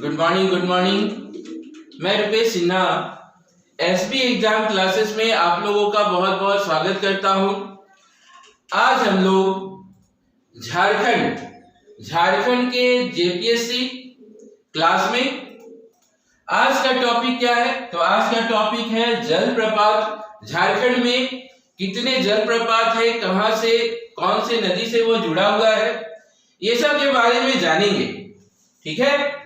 Good morning. मैं Rupesh Sinha SB exam classes में आप लोगों का बहुत बहुत स्वागत करता हूं। आज हम लोग झारखंड के जेपीएससी क्लास में आज का टॉपिक क्या है? तो आज का टॉपिक है जलप्रपात। झारखंड में कितने जलप्रपात है, कहां से, कौन से नदी से वो जुड़ा हुआ है, ये सब के बारे में जानेंगे। ठीक है,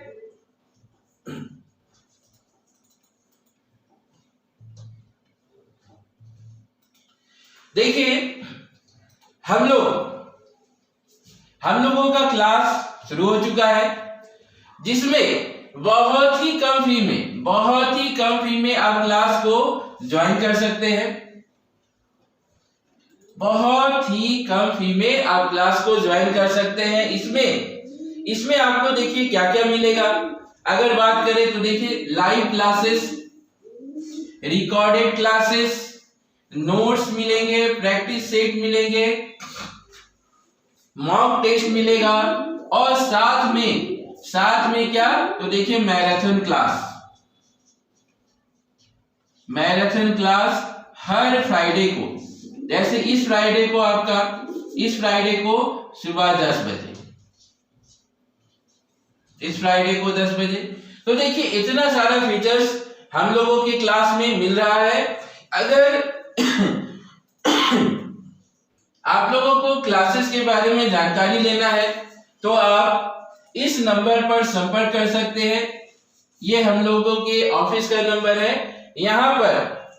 देखिए हम लोगों का क्लास शुरू हो चुका है, जिसमें बहुत ही कम फी में आप क्लास को ज्वाइन कर सकते हैं। बहुत ही कम फी में आप क्लास को ज्वाइन कर सकते हैं। इसमें आपको देखिए क्या क्या मिलेगा। अगर बात करें तो देखिए live classes, recorded classes, notes मिलेंगे, प्रैक्टिस सेट मिलेंगे, मॉक टेस्ट मिलेगा और साथ में क्या, तो देखिए मैराथन क्लास हर फ्राइडे को, जैसे इस फ्राइडे को सुबह 10 बजे, इस फ्राइडे को 10 बजे। तो देखिए इतना सारा फीचर्स हम लोगों की क्लास में मिल रहा है। अगर आप लोगों को क्लासेस के बारे में जानकारी लेना है तो आप इस नंबर पर संपर्क कर सकते हैं। ये हम लोगों के ऑफिस का नंबर है। यहाँ पर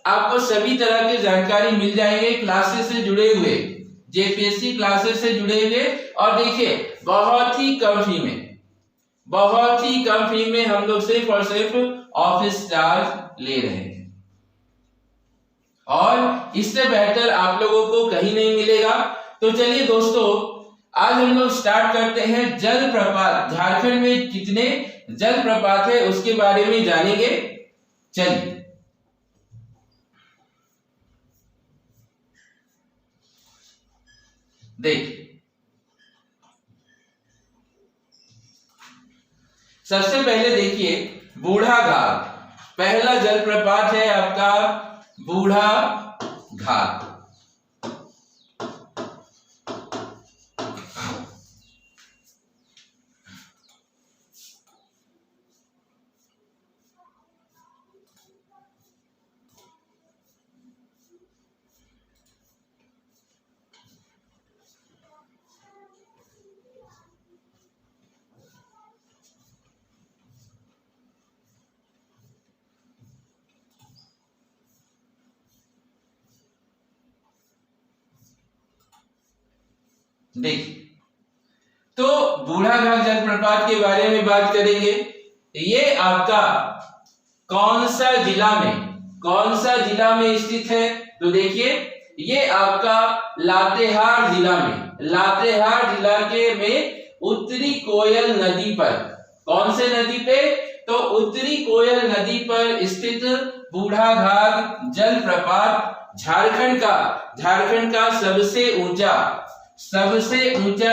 आपको सभी तरह की जानकारी मिल जाएंगे क्लासेस से जुड़े हुए, जेपीएससी क्लासेस से जुड़े हुए। और देखिए बहुत ही कम फी में हम लोग सिर्फ और सिर्फ ऑफिस चार्ज ले रहे हैं, और इससे बेहतर आप लोगों को कहीं नहीं मिलेगा। तो चलिए दोस्तों, आज हम लोग स्टार्ट करते हैं। जलप्रपात, झारखंड में कितने जलप्रपात है उसके बारे में जानेंगे। चलिए, देखिए सबसे पहले देखिए बूढ़ा घाट, पहला जलप्रपात है आपका बूढ़ा घाट। देखिए, तो बूढ़ाघाट जलप्रपात के बारे में बात करेंगे। ये आपका कौन सा जिला में स्थित है? तो देखिए ये आपका लातेहार जिला के में उत्तरी कोयल नदी पर, कौन से नदी पे? तो उत्तरी कोयल नदी पर स्थित बूढ़ाघाट जलप्रपात झारखंड का सबसे ऊंचा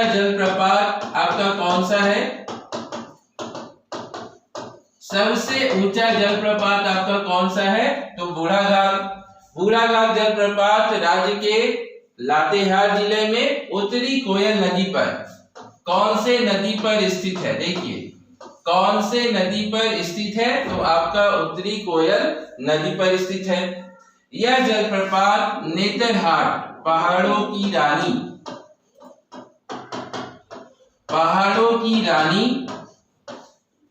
जलप्रपात आपका कौन सा है? सबसे ऊंचा जलप्रपात आपका कौन सा है? तो बूढ़ाघाट जलप्रपात राज्य के लातेहार जिले में उत्तरी कोयल नदी पर, कौन से नदी पर स्थित है? देखिए कौन से नदी पर स्थित है? तो आपका उत्तरी कोयल नदी पर स्थित है। यह जलप्रपात नेतरहाट, पहाड़ों की रानी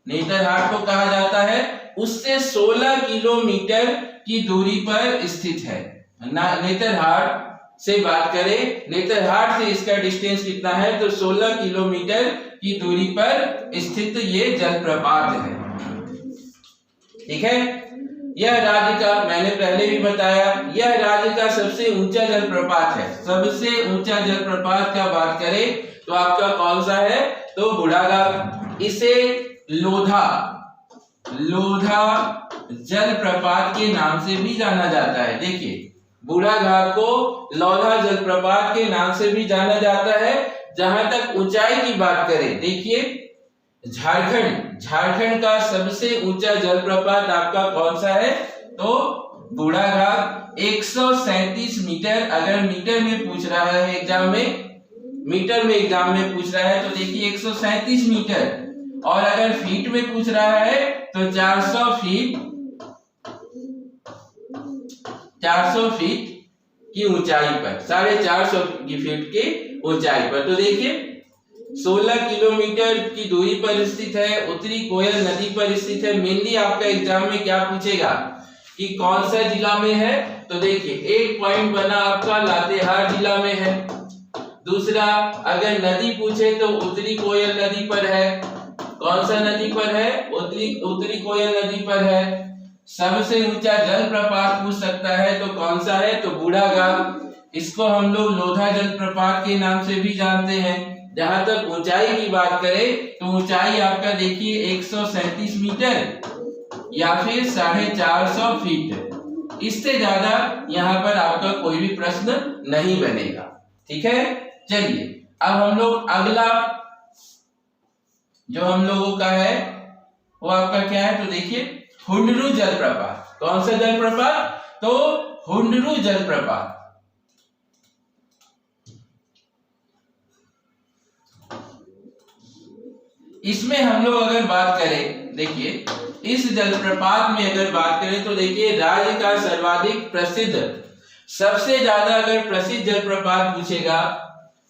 नेतरहाट को कहा जाता है, उससे 16 किलोमीटर की दूरी पर स्थित है। नेतरहाट से बात करें, नेतरहाट से इसका डिस्टेंस कितना है? तो 16 किलोमीटर की दूरी पर स्थित ये जलप्रपात है। ठीक है, यह राज्य का, मैंने पहले भी बताया, यह राज्य का सबसे ऊंचा जलप्रपात है। सबसे ऊंचा जलप्रपात का बात करें तो आपका कौन सा है? तो बूढ़ाघाट। इसे लोधा जलप्रपात के नाम से भी जाना जाता है। देखिए बूढ़ाघाट को लोधा जलप्रपात के नाम से भी जाना जाता है। जहां तक ऊंचाई की बात करें, देखिए झारखंड का सबसे ऊंचा जलप्रपात आपका कौन सा है? तो बूढ़ाघाट 137 मीटर। अगर मीटर में पूछ रहा है एग्जाम में पूछ रहा है तो देखिए 137 मीटर, और अगर फीट में पूछ रहा है तो 400 फीट की ऊंचाई पर, 450 की फीट की ऊंचाई पर। तो देखिए 16 किलोमीटर की दूरी पर स्थित है, उत्तरी कोयल नदी पर स्थित है। मेनली आपका एग्जाम में क्या पूछेगा कि कौन सा जिला में है? तो देखिए एक पॉइंट बना आपका लातेहार जिला में है। दूसरा, अगर नदी पूछे तो उत्तरी कोयल नदी पर है। कौन सा नदी पर है? उत्तरी कोयल नदी पर है। सबसे ऊंचा जलप्रपात पूछ सकता है तो कौन सा है? तो बूढ़ाघाट। इसको हम लोग लोधा जलप्रपात के नाम से भी जानते हैं। जहां तक ऊंचाई की बात करें तो ऊंचाई आपका देखिए 137 मीटर या फिर 450 फीट। इससे ज्यादा यहाँ पर आपका कोई भी प्रश्न नहीं बनेगा। ठीक है, चलिए अब हम लोग अगला जो हम लोगों का है वो आपका क्या है? तो देखिए हुंडरू जलप्रपात। कौन सा जलप्रपात? तो हुंडरू जलप्रपात। इसमें हम लोग अगर बात करें, देखिए इस जलप्रपात में अगर बात करें तो देखिए राज्य का सर्वाधिक प्रसिद्ध, सबसे ज्यादा अगर प्रसिद्ध जलप्रपात पूछेगा,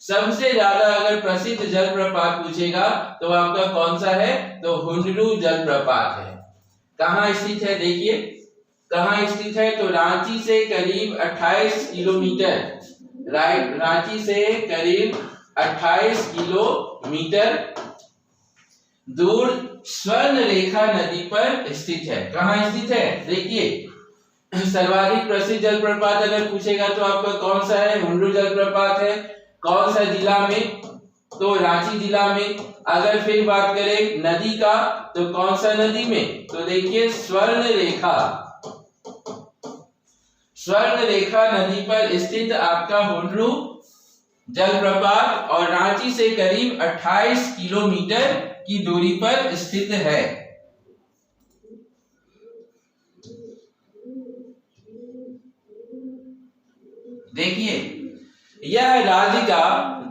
सबसे ज्यादा अगर प्रसिद्ध जलप्रपात पूछेगा तो आपका कौन सा है? तो हुंडरू जलप्रपात है। कहाँ स्थित है? देखिए कहाँ स्थित है? तो रांची से करीब 28 किलोमीटर, रांची से करीब 28 किलोमीटर दूर स्वर्ण रेखा नदी पर स्थित है। कहाँ स्थित है? देखिए सर्वाधिक प्रसिद्ध जलप्रपात अगर पूछेगा तो आपका कौन सा है? हुंडरू जलप्रपात है। कौन सा जिला में? तो रांची जिला में। अगर फिर बात करें नदी का तो कौन सा नदी में? तो देखिए स्वर्ण रेखा नदी पर स्थित आपका हुंडरू जलप्रपात और रांची से करीब 28 किलोमीटर की दूरी पर स्थित है। देखिए यह राज्य का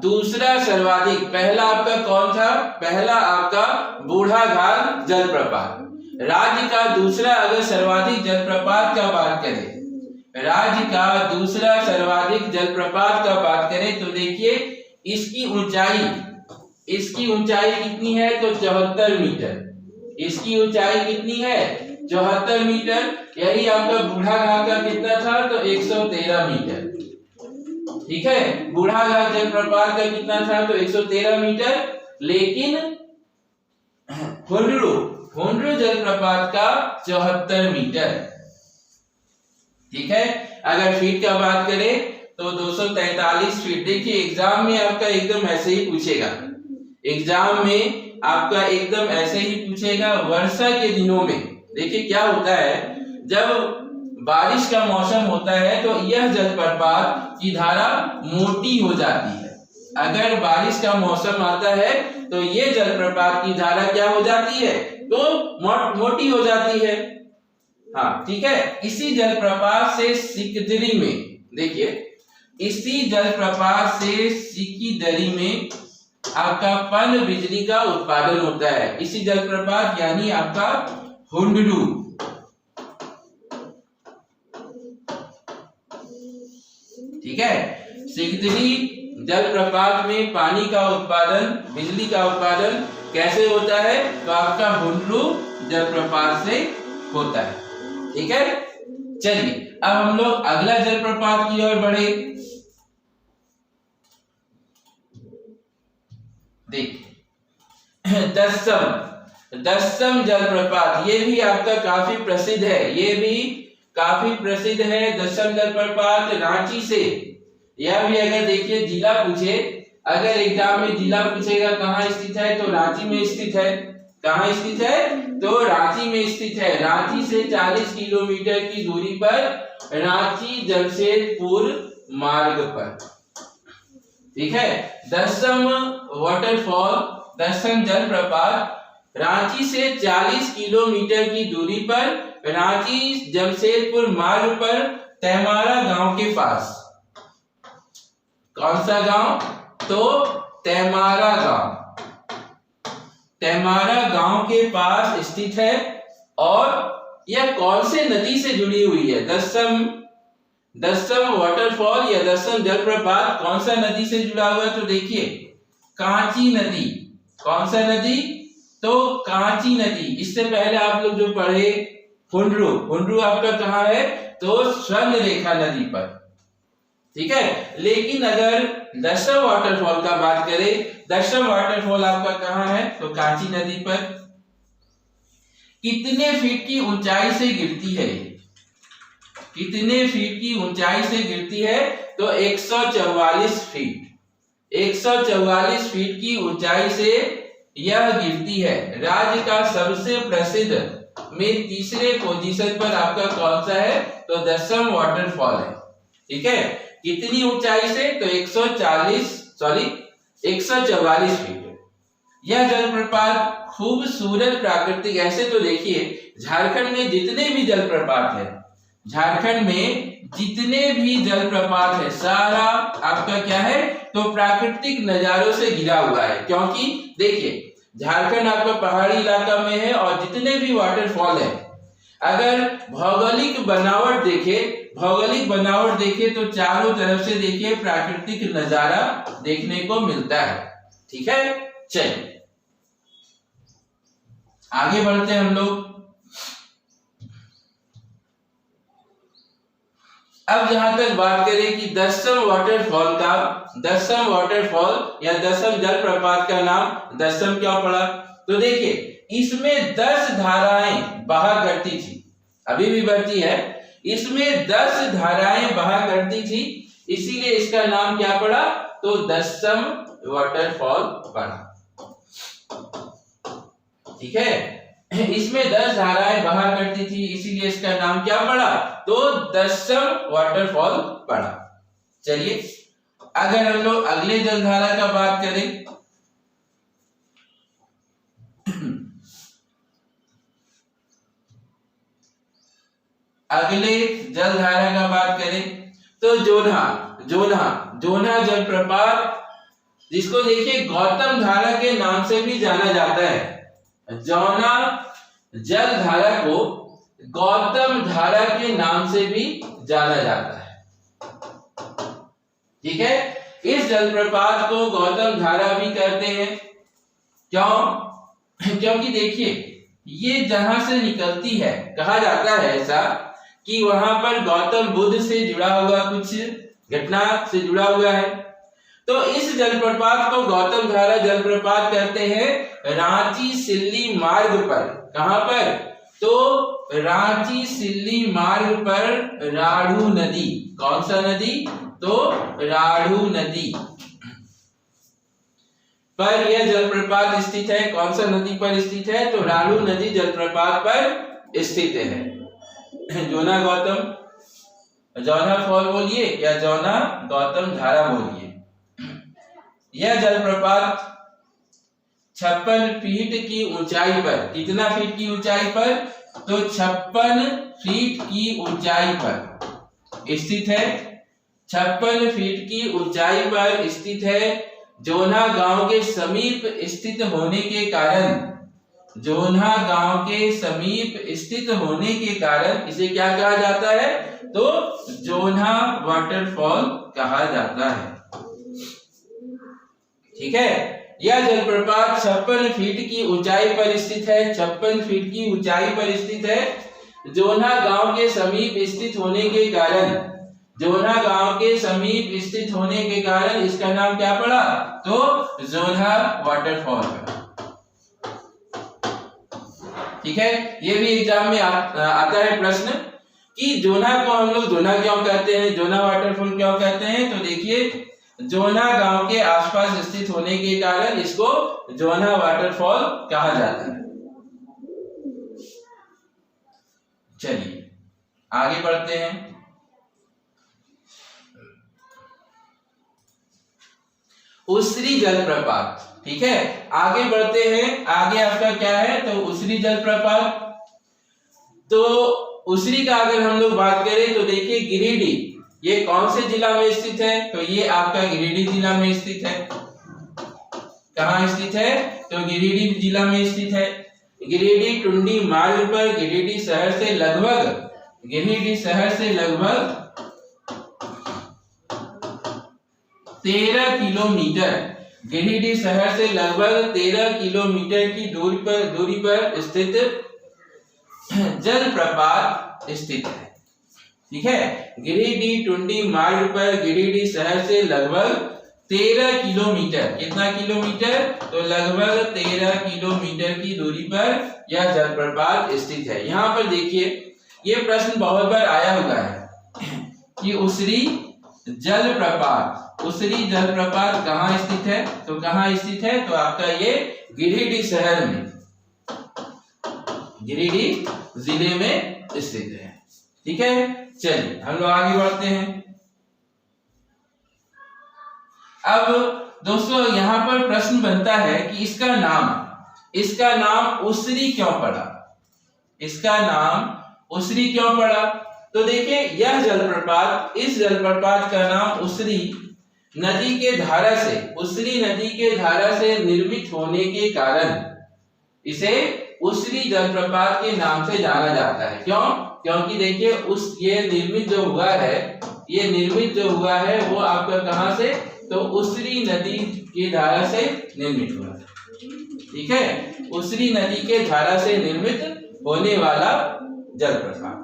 दूसरा सर्वाधिक, पहला आपका कौन था? पहला आपका बूढ़ाघाट जलप्रपात। राज्य का दूसरा अगर सर्वाधिक जलप्रपात का बात करें, राज्य का दूसरा सर्वाधिक जलप्रपात का बात करें तो देखिए इसकी ऊंचाई कितनी है? तो 74 मीटर। इसकी ऊंचाई कितनी है? 74 मीटर। यही आपका बूढ़ाघाट का कितना था? तो 113 मीटर। ठीक है, बूढ़ाघाट जलप्रपात का कितना था? तो 113 मीटर। लेकिन हुंडरू जलप्रपात का 74 मीटर। ठीक है, अगर फीट का बात करें तो 243 फीट। देखिए एग्जाम में आपका एकदम ऐसे ही पूछेगा, एग्जाम में आपका एकदम ऐसे ही पूछेगा। वर्षा के दिनों में देखिए क्या होता है, जब बारिश का मौसम होता है तो यह जलप्रपात की धारा मोटी हो जाती है। अगर बारिश का मौसम आता है तो ये जलप्रपात की धारा क्या हो जाती है? तो मोटी हो जाती है। हाँ ठीक है, इसी जलप्रपात से सिकदरी में, देखिए इसी जलप्रपात से सिकदरी में आपका पन बिजली का उत्पादन होता है। इसी जलप्रपात यानी आपका हुंडरू। ठीक है, सिकदरी जलप्रपात में पानी का उत्पादन, बिजली का उत्पादन कैसे होता है? तो आपका हुंडरू जलप्रपात से होता है। ठीक है, चलिए अब हम लोग अगला जलप्रपात की ओर बढ़े। देखिए दस्सम जलप्रपात, ये भी आपका काफी प्रसिद्ध है। ये भी काफी प्रसिद्ध है दस्सम जलप्रपात, रांची से। यह भी अगर देखिए जिला पूछे, अगर एग्जाम में जिला पूछेगा कहाँ स्थित है तो रांची में स्थित है। कहाँ स्थित है? तो रांची में स्थित है। रांची से 40 किलोमीटर की दूरी पर रांची जमशेदपुर मार्ग पर। ठीक है, दस्सम वाटरफॉल, दस्सम जलप्रपात रांची से 40 किलोमीटर की दूरी पर रांची जमशेदपुर मार्ग पर तैमारा गांव के पास। कौन सा गांव? तो तैमारा गांव। तैमारा गांव के पास स्थित है। और यह कौन से नदी से जुड़ी हुई है? दसम वाटरफॉल या दसम जलप्रपात कौन सा नदी से जुड़ा हुआ है? तो देखिए कांची नदी। कौन सा नदी? तो कांची नदी। इससे पहले आप लोग जो पढ़े हुंड्रू आपका कहाँ है? तो स्वर्ण रेखा नदी पर, ठीक है। लेकिन अगर दसम वाटरफॉल का बात करें, दसम वाटरफॉल आपका कहाँ है? तो कांची नदी पर। कितने फीट की ऊंचाई से गिरती है? कितने फीट की ऊंचाई से गिरती है? तो 144 फीट। 144 फीट की ऊंचाई से यह गिरती है। राज्य का सबसे प्रसिद्ध में तीसरे पोजीशन पर आपका कौन सा है? तो दसम वाटरफॉल है, ठीक है। कितनी ऊंचाई से? तो 144 फीट। यह जलप्रपात खूबसूरत प्राकृतिक, ऐसे तो देखिए झारखंड में जितने भी जलप्रपात है, झारखंड में जितने भी जलप्रपात है सारा आपका क्या है? तो प्राकृतिक नजारों से घिरा हुआ है। क्योंकि देखिए झारखंड आपका पहाड़ी इलाका में है और जितने भी वाटरफॉल है, अगर भौगोलिक बनावट देखे तो चारों तरफ से देखिए प्राकृतिक नजारा देखने को मिलता है, ठीक है। चलिए आगे बढ़ते हैं हम लोग। अब जहां तक बात करें कि दसम वाटरफॉल या दसम जलप्रपात का नाम दसम क्यों पड़ा? तो देखिए इसमें 10 धाराएं बहा करती थी, अभी भी बहती है। इसमें 10 धाराएं बहा करती थी, इसीलिए इसका नाम क्या पड़ा? तो दसम वाटरफॉल पड़ा, ठीक है। इसमें 10 धाराएं बहा करती थी, इसीलिए इसका नाम क्या पड़ा? तो दसम वाटरफॉल पड़ा। चलिए अगर हम लोग अगले जलधारा का बात करें, अगले जलधारा का बात करें तो जोन्हा जलप्रपात, जिसको देखिए गौतम धारा के नाम से भी जाना जाता है। जोन्हा जलधारा को गौतम धारा के नाम से भी जाना जाता है, ठीक है। इस जलप्रपात को गौतम धारा भी कहते हैं। क्यों? क्योंकि देखिए ये जहां से निकलती है, कहा जाता है ऐसा कि वहां पर गौतम बुद्ध से जुड़ा हुआ कुछ घटना से जुड़ा हुआ है। तो इस जलप्रपात को गौतम धारा जलप्रपात कहते हैं। रांची सिल्ली मार्ग पर, कहां पर? तो रांची सिल्ली मार्ग पर राढ़ू नदी। कौन सा नदी? तो राढ़ू नदी पर यह जलप्रपात स्थित है। कौन सा नदी पर स्थित है? तो राढ़ू नदी जलप्रपात पर स्थित है। जोना फॉल बोलिए या जोना गौतम धारा बोलिए। यह जलप्रपात 56 फीट की ऊंचाई पर, कितना फीट की ऊंचाई पर? तो 56 फीट की ऊंचाई पर स्थित है। 56 फीट की ऊंचाई पर स्थित है। जोन्हा गांव के समीप स्थित होने के कारण, जोन्हा गांव के समीप स्थित होने के कारण इसे क्या कहा जाता है? तो जोन्हा वाटरफॉल कहा जाता है, ठीक है। यह जलप्रपात 56 फीट की ऊंचाई पर स्थित है। 56 फीट की ऊंचाई पर स्थित है। जोन्हा गांव के समीप स्थित होने के कारण, जोन्हा गांव के समीप स्थित होने के कारण इसका नाम क्या पड़ा? तो जोन्हा वाटरफॉल, ठीक है। ये भी एग्जाम में आता है प्रश्न कि जोन्हा को हम लोग जोन्हा क्यों कहते हैं, जोन्हा वाटरफॉल क्यों कहते हैं? तो देखिए जोन्हा गांव के आसपास स्थित होने के कारण इसको जोन्हा वाटरफॉल कहा जाता है। चलिए आगे बढ़ते हैं। उसरी जलप्रपात, ठीक है, आगे बढ़ते हैं। आगे आपका क्या है, तो उसरी जलप्रपात। तो उसरी का अगर हम लोग बात करें तो देखिए गिरिडीह, ये कौन से जिला में स्थित है, तो ये आपका गिरिडीह जिला में स्थित है। कहाँ स्थित है, तो गिरिडीह जिला में स्थित है। गिरिडीह टुंडी मार्ग पर गिरिडीह शहर से लगभग 13 किलोमीटर, गिरिडीह शहर से लगभग 13 किलोमीटर की दूरी पर स्थित जलप्रपात स्थित है। ठीक है, गिरिडीह टुंडी मार्ग पर गिरिडीह शहर से लगभग 13 किलोमीटर, कितना किलोमीटर, तो लगभग 13 किलोमीटर की दूरी पर यह जलप्रपात स्थित है। यहाँ पर देखिए, ये प्रश्न बहुत बार आया हुआ है कि उसरी जलप्रपात कहाँ स्थित है, तो कहाँ स्थित है, तो आपका ये गिरिडीह शहर में, गिरिडीह जिले में स्थित है। ठीक है, चलिए हम लोग आगे बढ़ते हैं। अब दोस्तों यहाँ पर प्रश्न बनता है कि इसका नाम उसरी क्यों पड़ा, इसका नाम उसरी क्यों पड़ा। तो देखिए यह जलप्रपात, इस जलप्रपात का नाम उसरी नदी के धारा से निर्मित होने के कारण इसे उसरी जलप्रपात के नाम से जाना जाता है। क्यों, क्योंकि देखिए ये निर्मित जो हुआ है वो आपका कहां से, तो उसरी नदी की धारा से निर्मित हुआ है। ठीक है, उसरी नदी के धारा से निर्मित होने वाला जलप्रपात।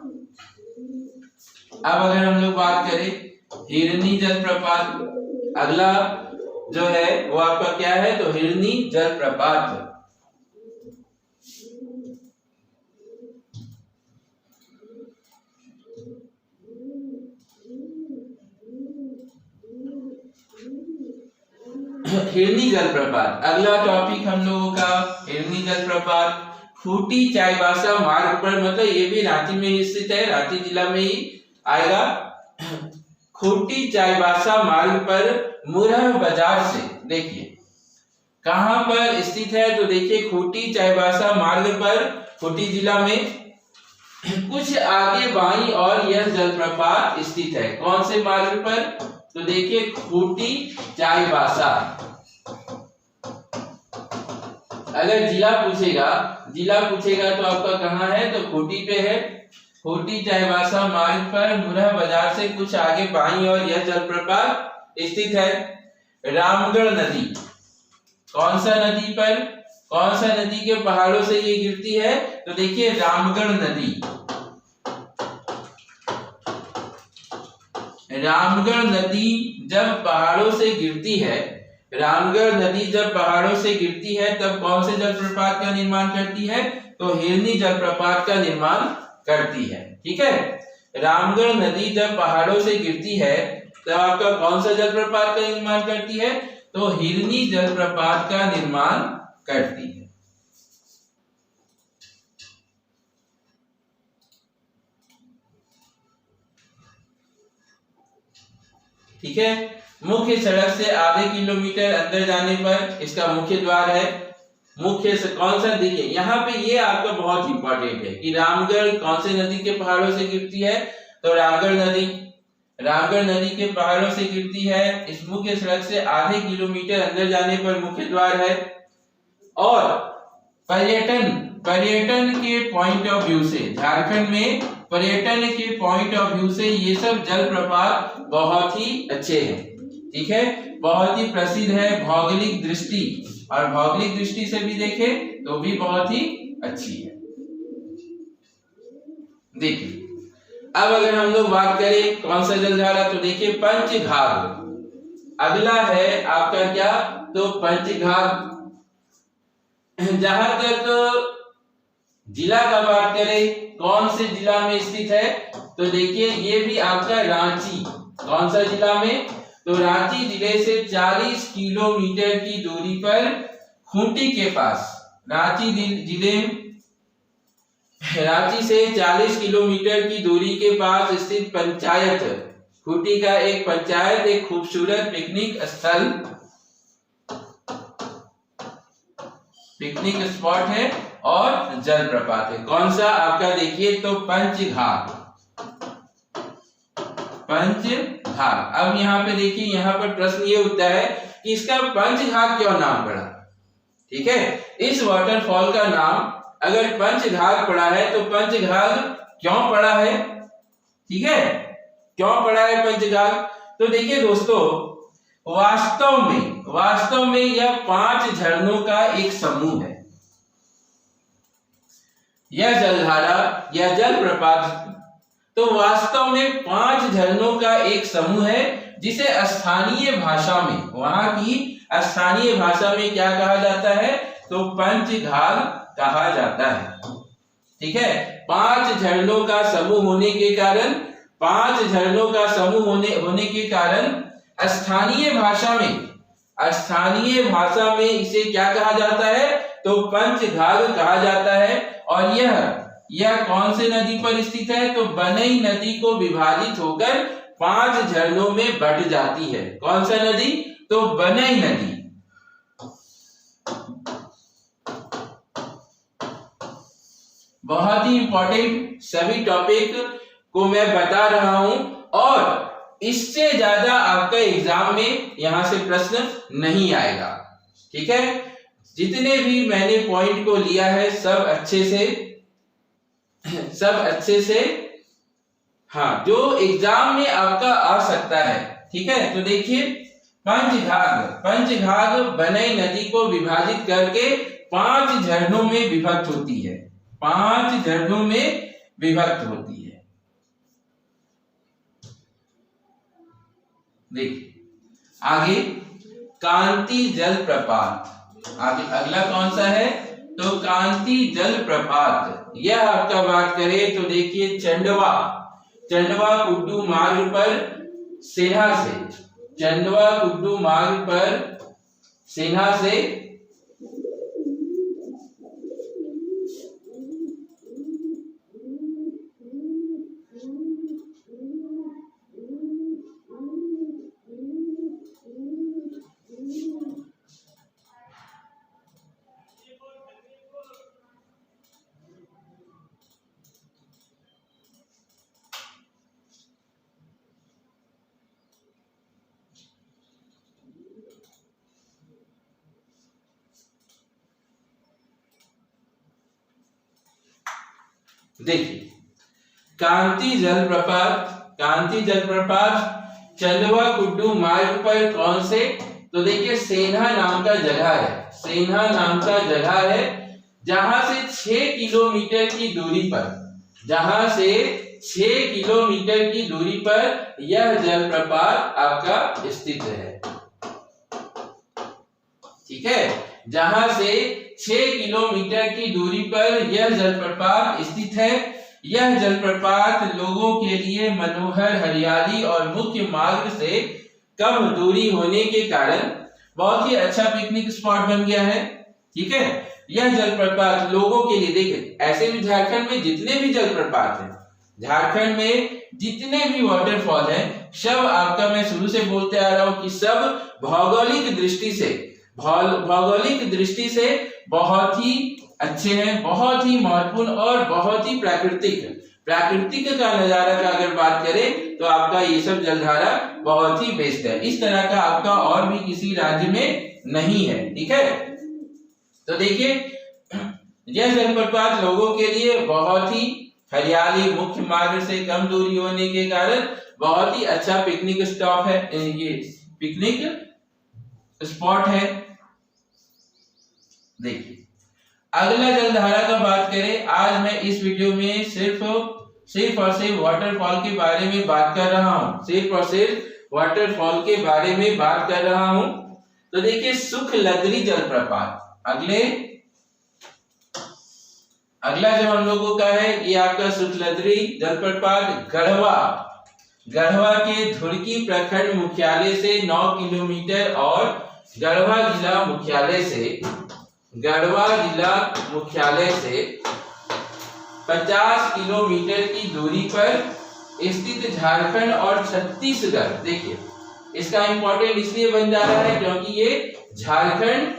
अब अगर हम लोग बात करें हिरनी जलप्रपात, अगला जो है वो आपका क्या है, तो हिरनी जलप्रपात। हिरनी जलप्रपात, अगला टॉपिक हम लोगों का हिरनी जलप्रपात। खूंटी चाईबासा मार्ग पर, मतलब ये भी रांची में ही स्थित है, रांची जिला में ही आएगा। खूंटी चाईबासा मार्ग पर मुरह बाजार से, देखिए कहां पर स्थित है, तो देखिए खूंटी चाईबासा मार्ग पर खूंटी जिला में कुछ आगे बाईं और यह जलप्रपात स्थित है। कौन से मार्ग पर, तो देखिए खूंटी चाईबासा। अगर जिला पूछेगा तो आपका कहाँ है, तो खूंटी पे है। खूंटी चाईबासा मार्ग पर मुरह बाजार से कुछ आगे बाईं और यह जलप्रपात स्थित है। रामगढ़ नदी, कौन सा नदी के पहाड़ों से ये गिरती है, तो देखिए रामगढ़ नदी जब पहाड़ों से गिरती है, तब कौन से जलप्रपात का निर्माण करती है, तो हिरनी जलप्रपात का निर्माण करती है। ठीक है, रामगढ़ नदी जब पहाड़ों से गिरती है तब आपका कौन सा जलप्रपात का निर्माण करती है, तो हिरनी जलप्रपात का निर्माण करती है। ठीक है, मुख्य सड़क से आधे किलोमीटर अंदर जाने पर इसका मुख्य द्वार है। मुख्य से कौन सा, देखिए यहाँ पे ये आपका बहुत इंपॉर्टेंट है कि रामगढ़ कौन से नदी के पहाड़ों से गिरती है, तो रामगढ़ नदी के पहाड़ों से गिरती है। इस मुख्य सड़क से आधे किलोमीटर अंदर जाने पर मुख्य द्वार है। और पर्यटन के पॉइंट ऑफ व्यू से, झारखंड में पर्यटन के पॉइंट ऑफ व्यू से ये सब जलप्रपात बहुत ही अच्छे हैं। ठीक है, बहुत ही प्रसिद्ध है भौगोलिक दृष्टि से भी देखें तो भी बहुत ही अच्छी है। देखिए अब अगर हम लोग बात करें कौन सा जलधारा, तो देखिए पंचघाघ अगला है आपका क्या, तो पंचघाघ। जहां तक जिला का बात करें, कौन से जिला में स्थित है, तो देखिए ये भी आपका रांची, कौन सा जिला में, तो रांची जिले से 40 किलोमीटर की दूरी पर खूंटी के पास, रांची से 40 किलोमीटर की दूरी के पास स्थित पंचायत खूंटी का एक पंचायत एक खूबसूरत पिकनिक स्थल पिकनिक स्पॉट है और जलप्रपात है। कौन सा आपका देखिए तो पंचघाघ। पंचघाघ। अब यहाँ पे देखिए, यहाँ पर प्रश्न ये उठता है कि इसका पंचघाघ क्यों नाम पड़ा। ठीक है, इस वाटरफॉल का नाम अगर पंचघाघ पड़ा है तो पंचघाघ क्यों पड़ा है, ठीक है, क्यों पड़ा है पंचघाघ। तो देखिए दोस्तों, वास्तव में यह 5 झरनों का एक समूह है। यह जलधारा या जलप्रपात तो वास्तव में 5 झरनों का एक समूह है, जिसे स्थानीय भाषा में, वहां की स्थानीय भाषा में क्या कहा जाता है तो पंचघाघ कहा जाता है। ठीक है, 5 झरनों का समूह होने के कारण, 5 झरनों का समूह होने के कारण स्थानीय भाषा में इसे क्या कहा जाता है तो पंचघाघ कहा जाता है। और यह कौन से नदी पर स्थित है तो बनई नदी को विभाजित होकर 5 झरनों में बट जाती है। कौन सा नदी तो बनई नदी। बहुत ही इंपॉर्टेंट सभी टॉपिक को मैं बता रहा हूं, और इससे ज्यादा आपका एग्जाम में यहां से प्रश्न नहीं आएगा। ठीक है, जितने भी मैंने पॉइंट को लिया है सब अच्छे से हाँ, जो एग्जाम में आपका आ सकता है। ठीक है, तो देखिए पंचघाघ बनई नदी को विभाजित करके 5 झरनों में विभक्त होती है। 5 झरनों में विभक्त होती है। देखिए आगे कांति जलप्रपात। आगे अगला कौन सा है तो कांति जलप्रपात। यह आपका बात करें तो देखिए चंडवा कुड्डू मार्ग पर सेना से, चंडवा कुड्डू मार्ग पर सेना से देखिए कांति जलप्रपात चंडवा कुड्डू मार्ग पर कौन से तो देखिए सेन्हा नाम का जगह है, जहां से 6 किलोमीटर की दूरी पर यह जलप्रपात आपका स्थित है। ठीक है, जहां से 6 किलोमीटर की दूरी पर यह जलप्रपात स्थित है। यह जलप्रपात लोगों के लिए मनोहर हरियाली और मुख्य मार्ग से कम दूरी होने के कारण बहुत ही अच्छा पिकनिक स्पॉट बन गया है। ठीक है, यह जलप्रपात लोगों के लिए, देखिए ऐसे भी झारखंड में जितने भी जलप्रपात हैं, झारखंड में जितने भी वाटरफॉल हैं, सब आपका मैं शुरू से बोलते आ रहा हूं कि सब भौगोलिक दृष्टि से बहुत ही अच्छे हैं, बहुत ही महत्वपूर्ण और बहुत ही प्राकृतिक का नजारा का अगर बात करें तो आपका ये सब जलधारा बहुत ही बेस्ट है। इस तरह का आपका और भी किसी राज्य में नहीं है। ठीक है, तो देखिए यह जलप्रपात लोगों के लिए बहुत ही हरियाली, मुख्य मार्ग से कम दूरी होने के कारण बहुत ही अच्छा पिकनिक स्टॉप है, ये पिकनिक स्पॉट है। देखिए अगला जलधारा का बात करें, आज मैं इस वीडियो में सिर्फ और सिर्फ वाटरफॉल के बारे में बात कर रहा हूं, तो देखिए सुखलदरी जलप्रपात। अगला जो हम लोगों का है ये आपका सुखलदरी जलप्रपात गढ़वा के धुरकी प्रखंड मुख्यालय से 9 किलोमीटर और गढ़वा जिला मुख्यालय से 50 किलोमीटर की दूरी पर स्थित झारखंड और छत्तीसगढ़। देखिए इसका इंपॉर्टेंट इसलिए बन जा रहा है क्योंकि ये झारखंड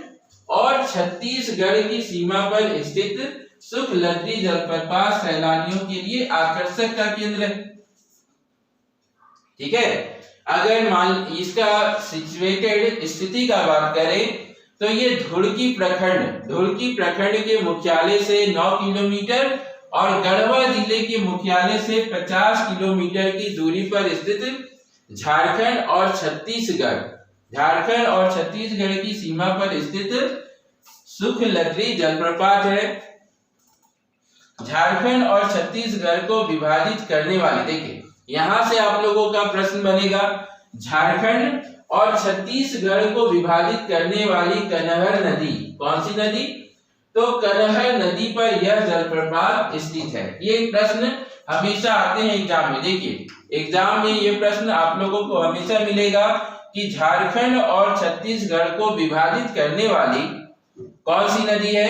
और छत्तीसगढ़ की सीमा पर स्थित सुखलद्री जलप्रपात सैलानियों के लिए आकर्षक का केंद्र है। ठीक है, अगर मान इसका सिचुएटेड स्थिति का बात करें तो ये धुड़की प्रखंड के मुख्यालय से 9 किलोमीटर और गढ़वा जिले के मुख्यालय से 50 किलोमीटर की दूरी पर स्थित झारखंड और छत्तीसगढ़ की सीमा पर स्थित सुखलद्री जलप्रपात है। झारखंड और छत्तीसगढ़ को विभाजित करने वाली, देखिए यहां से आप लोगों का प्रश्न बनेगा, झारखंड और छत्तीसगढ़ को विभाजित करने वाली कनहर नदी कौन सी नदी? तो कनहर नदी पर यह जलप्रपात स्थित है। ये प्रश्न हमेशा आते हैं एग्जाम में। देखिए एग्जाम में ये प्रश्न आप लोगों को हमेशा मिलेगा कि झारखंड और छत्तीसगढ़ को विभाजित करने वाली कौन सी नदी है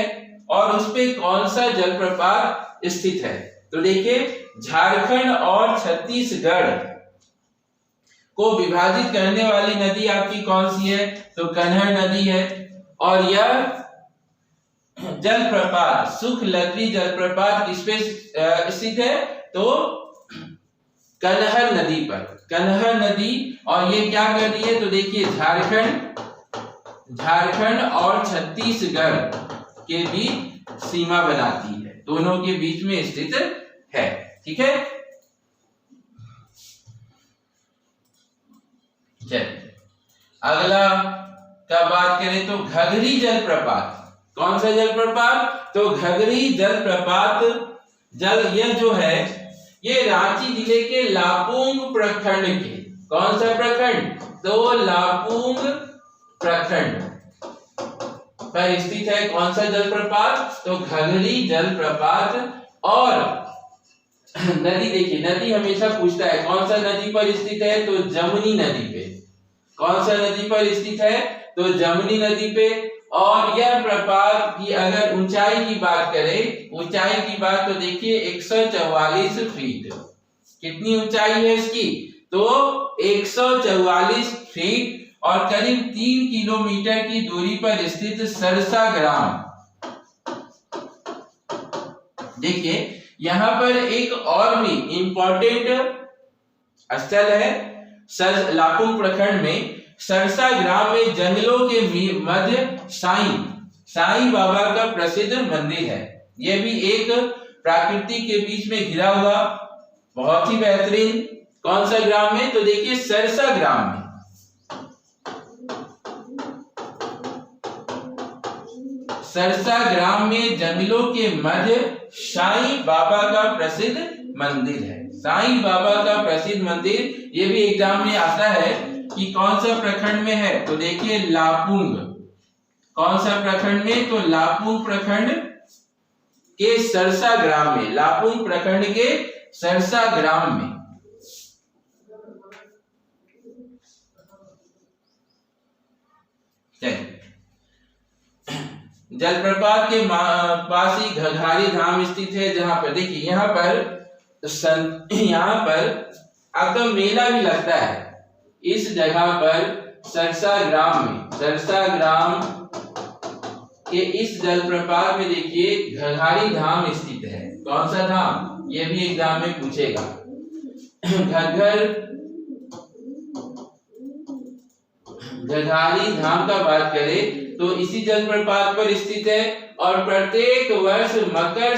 और उस पे कौन सा जलप्रपात स्थित है। तो देखिए झारखंड और छत्तीसगढ़ को विभाजित करने वाली नदी आपकी कौन सी है? तो कनहर नदी है। और यह जलप्रपात सुखलद्री जलप्रपात किस पे स्थित है? तो कनहर नदी पर, कनहर नदी। और ये क्या कर रही है? तो देखिए झारखंड और छत्तीसगढ़ के बीच सीमा बनाती है, दोनों के बीच में स्थित है। ठीक है, चलिए अगला का बात करें तो घघरी जलप्रपात। कौन सा जलप्रपात? तो घघरी जलप्रपात यह जो है ये रांची जिले के लापुंग प्रखंड के, कौन सा प्रखंड? तो लापुंग प्रखंड पर स्थित है। कौन सा जलप्रपात? तो घघरी जलप्रपात। और नदी, देखिए नदी हमेशा पूछता है कौन सा नदी पर स्थित है? तो जमुनी नदी पे। कौन सा नदी पर स्थित है? तो जमुनी नदी पे। और यह प्रपात की अगर ऊंचाई की बात करें, ऊंचाई की बात तो देखिए 144 फीट। कितनी ऊंचाई है इसकी? तो 144 फीट और करीब 3 किलोमीटर की दूरी पर स्थित सरसा ग्राम। देखिए यहाँ पर एक और भी इंपॉर्टेंट स्थल है लापुंग प्रखंड में। सरसा ग्राम में जंगलों के मध्य साईं बाबा का प्रसिद्ध मंदिर है। यह भी एक प्रकृति के बीच में घिरा हुआ बहुत ही बेहतरीन कौन सा ग्राम में? तो देखिए सरसा ग्राम में। सरसा ग्राम में जंगलों के मध्य साईं बाबा का प्रसिद्ध मंदिर है। साईं बाबा का प्रसिद्ध मंदिर ये भी एग्जाम में आता है कि कौन सा प्रखंड में है? तो देखिए लापुंग। कौन सा प्रखंड में? तो लापुंग प्रखंड के सरसा ग्राम में, लापुंग प्रखंड के सरसा ग्राम में। जलप्रपात के पास ही घघारी धाम स्थित है, जहां पर देखिए यहाँ पर आपका मेला भी लगता है। इस जगह पर सरसा ग्राम के इस जलप्रपात में देखिए घघारी धाम स्थित है। कौन सा धाम? ये भी एग्जाम में पूछेगा। घघारी धाम का बात करें तो इसी जलप्रपात पर स्थित है। और प्रत्येक वर्ष मकर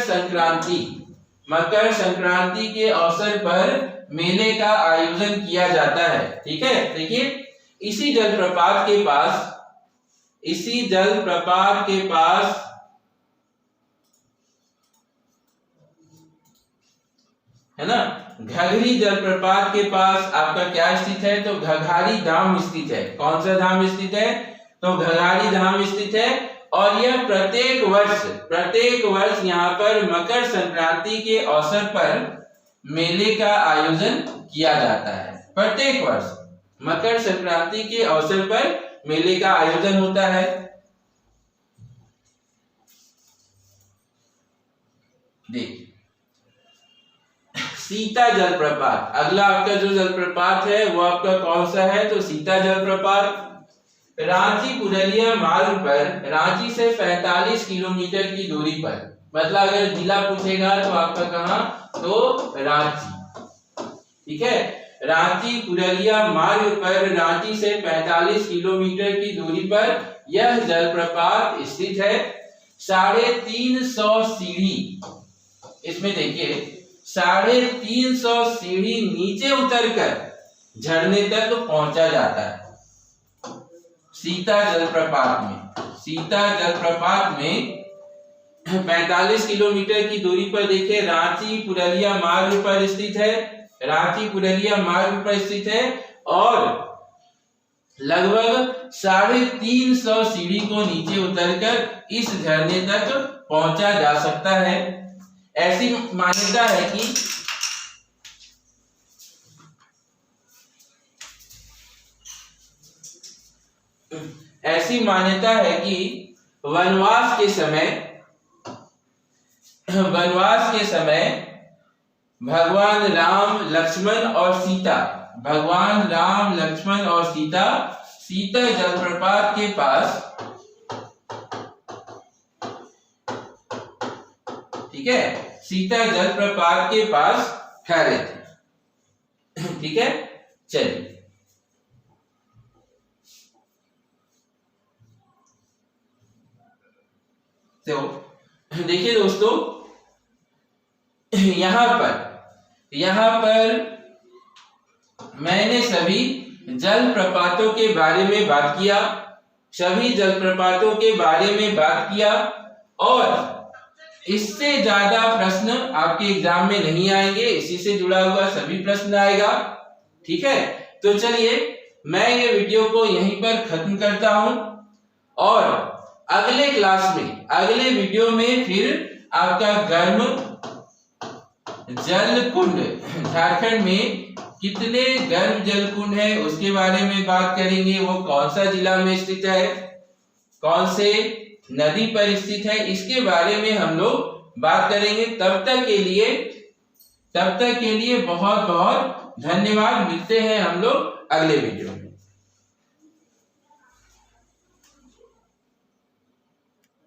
संक्रांति के अवसर पर मेले का आयोजन किया जाता है। ठीक है, देखिए इसी जलप्रपात के पास है ना, घघरी जलप्रपात के पास आपका क्या स्थित है? तो घघारी धाम स्थित है। कौन सा धाम स्थित है? तो घघारी धाम स्थित है। और यह प्रत्येक वर्ष यहाँ पर मकर संक्रांति के अवसर पर मेले का आयोजन किया जाता है। प्रत्येक वर्ष मकर संक्रांति के अवसर पर मेले का आयोजन होता है। देखिए सीता जलप्रपात, अगला आपका जो जलप्रपात है वो आपका कौन सा है? तो सीता जलप्रपात। रांची पुरलिया मार्ग पर रांची से 45 किलोमीटर की दूरी पर, मतलब अगर जिला पूछेगा तो आपका कहां, तो रांची। ठीक है, रांची पुरलिया मार्ग पर रांची से 45 किलोमीटर की दूरी पर यह जलप्रपात स्थित है। 350 सीढ़ी, इसमें देखिए 350 सीढ़ी नीचे उतरकर झरने तक पहुंचा जाता है। सीता जलप्रपात में 45 किलोमीटर की दूरी पर देखिए रांची पुरलिया मार्ग पर स्थित है, रांची पुरलिया मार्ग पर स्थित है और लगभग 350 सीढ़ी को नीचे उतरकर इस झरने तक पहुंचा जा सकता है। ऐसी मान्यता है कि वनवास के समय भगवान राम लक्ष्मण और सीता जलप्रपात के पास, ठीक है, सीता जलप्रपात के पास ठहरे थे। ठीक है, चलिए तो देखिए दोस्तों, यहाँ पर मैंने सभी जलप्रपातों के बारे में बात किया और इससे ज्यादा प्रश्न आपके एग्जाम में नहीं आएंगे, इसी से जुड़ा हुआ सभी प्रश्न आएगा। ठीक है, तो चलिए मैं ये वीडियो को यहीं पर खत्म करता हूं और अगले वीडियो में फिर आपका गर्म जल कुंड, झारखंड में कितने गर्म जल कुंड है उसके बारे में बात करेंगे। वो कौन सा जिला में स्थित है, कौन से नदी पर स्थित है, इसके बारे में हम लोग बात करेंगे। तब तक के लिए बहुत बहुत धन्यवाद। मिलते हैं हम लोग अगले वीडियो में।